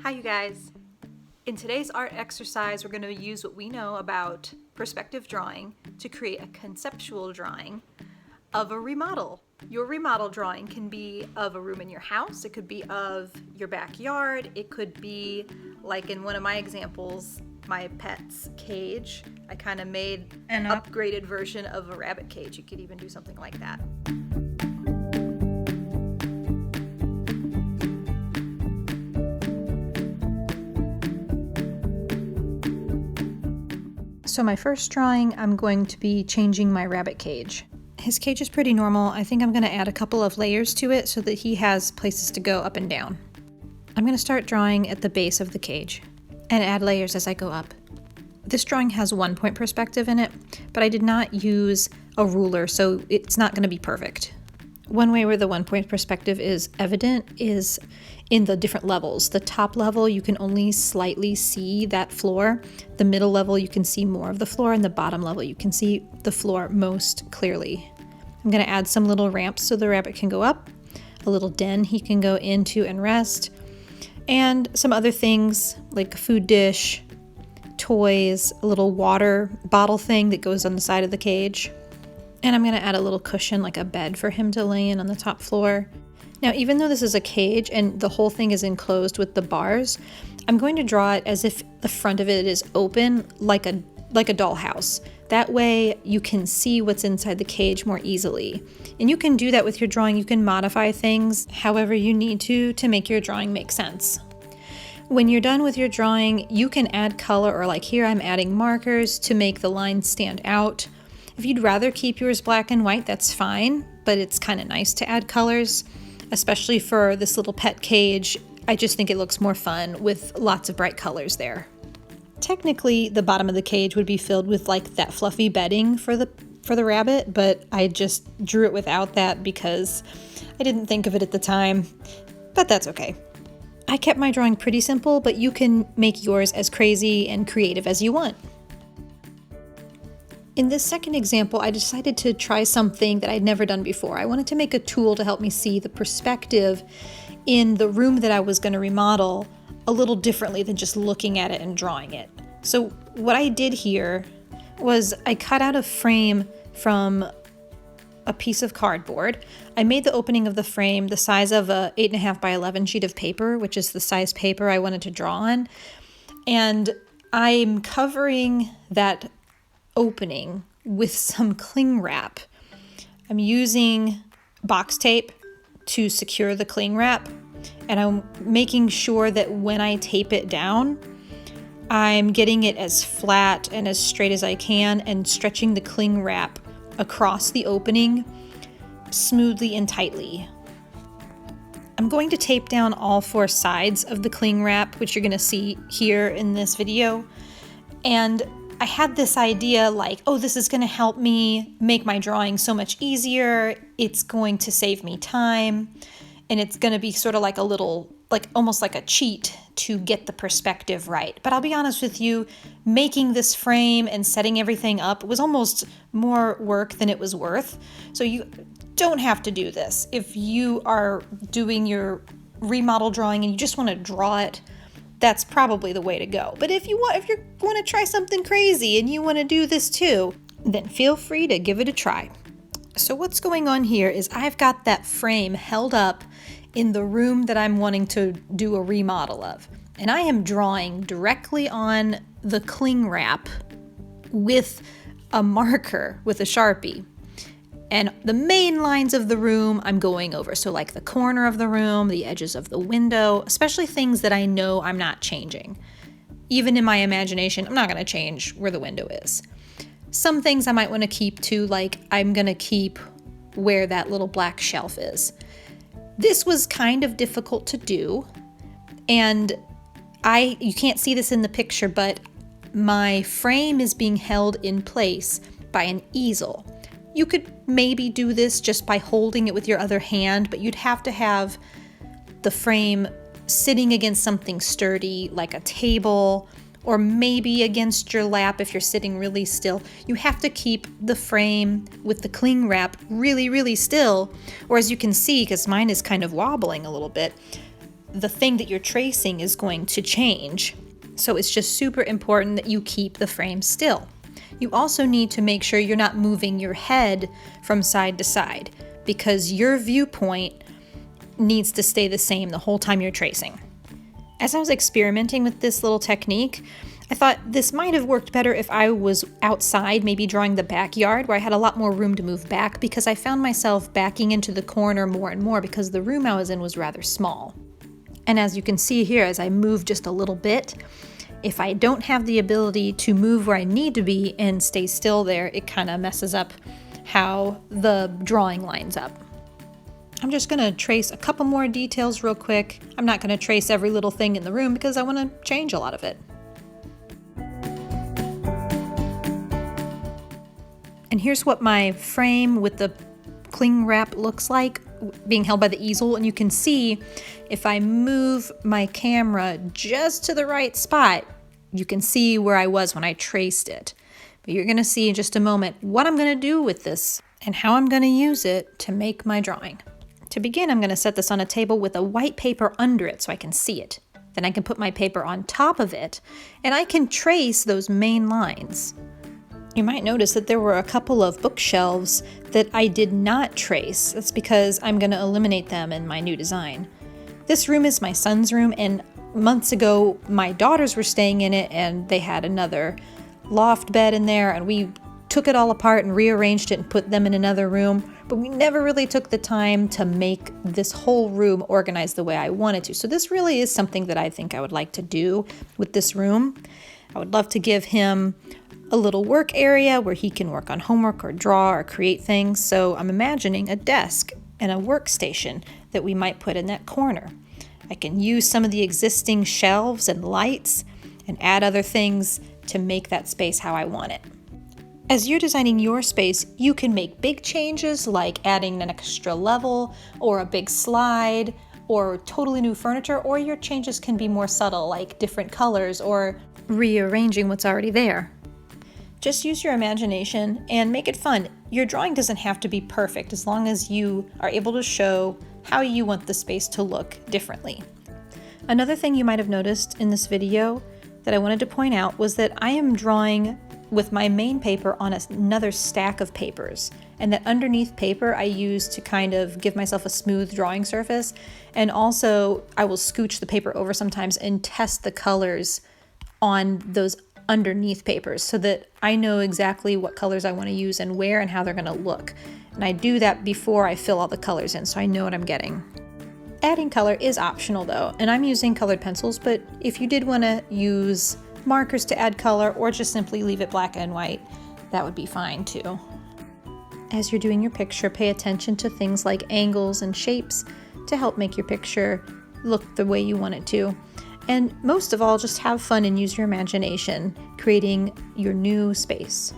Hi you guys! In today's art exercise, we're going to use what we know about perspective drawing to create a conceptual drawing of a remodel. Your remodel drawing can be of a room in your house, it could be of your backyard, it could be like in one of my examples, my pet's cage. I kind of made an upgraded version of a rabbit cage. You could even do something like that. So my first drawing, I'm going to be changing my rabbit cage. His cage is pretty normal. I think I'm going to add a couple of layers to it so that he has places to go up and down. I'm going to start drawing at the base of the cage and add layers as I go up. This drawing has 1-point perspective in it, but I did not use a ruler, so it's not going to be perfect. One way where the 1-point perspective is evident is in the different levels. The top level, you can only slightly see that floor. The middle level, you can see more of the floor, and the bottom level, you can see the floor most clearly. I'm going to add some little ramps so the rabbit can go up, a little den he can go into and rest, and some other things like a food dish, toys, a little water bottle thing that goes on the side of the cage. And I'm going to add a little cushion, like a bed for him to lay in on the top floor. Now, even though this is a cage and the whole thing is enclosed with the bars, I'm going to draw it as if the front of it is open, like a dollhouse. That way you can see what's inside the cage more easily. And you can do that with your drawing. You can modify things however you need to make your drawing make sense. When you're done with your drawing, you can add color, or like here I'm adding markers to make the lines stand out. If you'd rather keep yours black and white, that's fine, but it's kind of nice to add colors, especially for this little pet cage. I just think it looks more fun with lots of bright colors there. Technically, the bottom of the cage would be filled with like that fluffy bedding for the rabbit, but I just drew it without that because I didn't think of it at the time, but that's okay. I kept my drawing pretty simple, but you can make yours as crazy and creative as you want. In this second example, I decided to try something that I'd never done before. I wanted to make a tool to help me see the perspective in the room that I was going to remodel a little differently than just looking at it and drawing it. So what I did here was I cut out a frame from a piece of cardboard. I made the opening of the frame the size of a 8.5 by 11 sheet of paper, which is the size paper I wanted to draw on. And I'm covering that opening with some cling wrap. I'm using box tape to secure the cling wrap, and I'm making sure that when I tape it down, I'm getting it as flat and as straight as I can and stretching the cling wrap across the opening smoothly and tightly. I'm going to tape down all 4 sides of the cling wrap, which you're going to see here in this video. And I had this idea like, oh, this is going to help me make my drawing so much easier. It's going to save me time. And it's going to be sort of like a little, like almost like a cheat to get the perspective right. But I'll be honest with you, making this frame and setting everything up was almost more work than it was worth. So you don't have to do this. If you are doing your remodel drawing and you just want to draw it, that's probably the way to go. But if you want to try something crazy and you want to do this too, then feel free to give it a try. So what's going on here is I've got that frame held up in the room that I'm wanting to do a remodel of. And I am drawing directly on the cling wrap with a marker, with a Sharpie. And the main lines of the room I'm going over. So like the corner of the room, the edges of the window, especially things that I know I'm not changing. Even in my imagination, I'm not going to change where the window is. Some things I might want to keep too, like I'm going to keep where that little black shelf is. This was kind of difficult to do. And you can't see this in the picture, but my frame is being held in place by an easel. You could maybe do this just by holding it with your other hand, but you'd have to have the frame sitting against something sturdy, like a table, or maybe against your lap if you're sitting really still. You have to keep the frame with the cling wrap really, really still, or as you can see, because mine is kind of wobbling a little bit, the thing that you're tracing is going to change. So it's just super important that you keep the frame still. You also need to make sure you're not moving your head from side to side, because your viewpoint needs to stay the same the whole time you're tracing. As I was experimenting with this little technique, I thought this might have worked better if I was outside, maybe drawing the backyard, where I had a lot more room to move back, because I found myself backing into the corner more and more because the room I was in was rather small. And as you can see here, as I move just a little bit, if I don't have the ability to move where I need to be and stay still there, it kind of messes up how the drawing lines up. I'm just going to trace a couple more details real quick. I'm not going to trace every little thing in the room because I want to change a lot of it. And here's what my frame with the cling wrap looks like, being held by the easel. And you can see if I move my camera just to the right spot, you can see where I was when I traced it. But you're going to see in just a moment what I'm going to do with this and how I'm going to use it to make my drawing. To begin, I'm going to set this on a table with a white paper under it so I can see it. Then I can put my paper on top of it and I can trace those main lines. You might notice that there were a couple of bookshelves that I did not trace. That's because I'm going to eliminate them in my new design. This room is my son's room, and months ago my daughters were staying in it and they had another loft bed in there, and we took it all apart and rearranged it and put them in another room, but we never really took the time to make this whole room organized the way I wanted to. So this really is something that I think I would like to do with this room. I would love to give him a little work area where he can work on homework or draw or create things. So I'm imagining a desk and a workstation that we might put in that corner. I can use some of the existing shelves and lights and add other things to make that space how I want it. As you're designing your space, you can make big changes like adding an extra level or a big slide or totally new furniture, or your changes can be more subtle like different colors or rearranging what's already there. Just use your imagination and make it fun. Your drawing doesn't have to be perfect as long as you are able to show how you want the space to look differently. Another thing you might have noticed in this video that I wanted to point out was that I am drawing with my main paper on another stack of papers, and that underneath paper I use to kind of give myself a smooth drawing surface, and also I will scooch the paper over sometimes and test the colors on those underneath papers so that I know exactly what colors I want to use and where and how they're going to look. And I do that before I fill all the colors in so I know what I'm getting. Adding color is optional though, and I'm using colored pencils, but if you did want to use markers to add color or just simply leave it black and white, that would be fine too. As you're doing your picture, pay attention to things like angles and shapes to help make your picture look the way you want it to. And most of all, just have fun and use your imagination, creating your new space.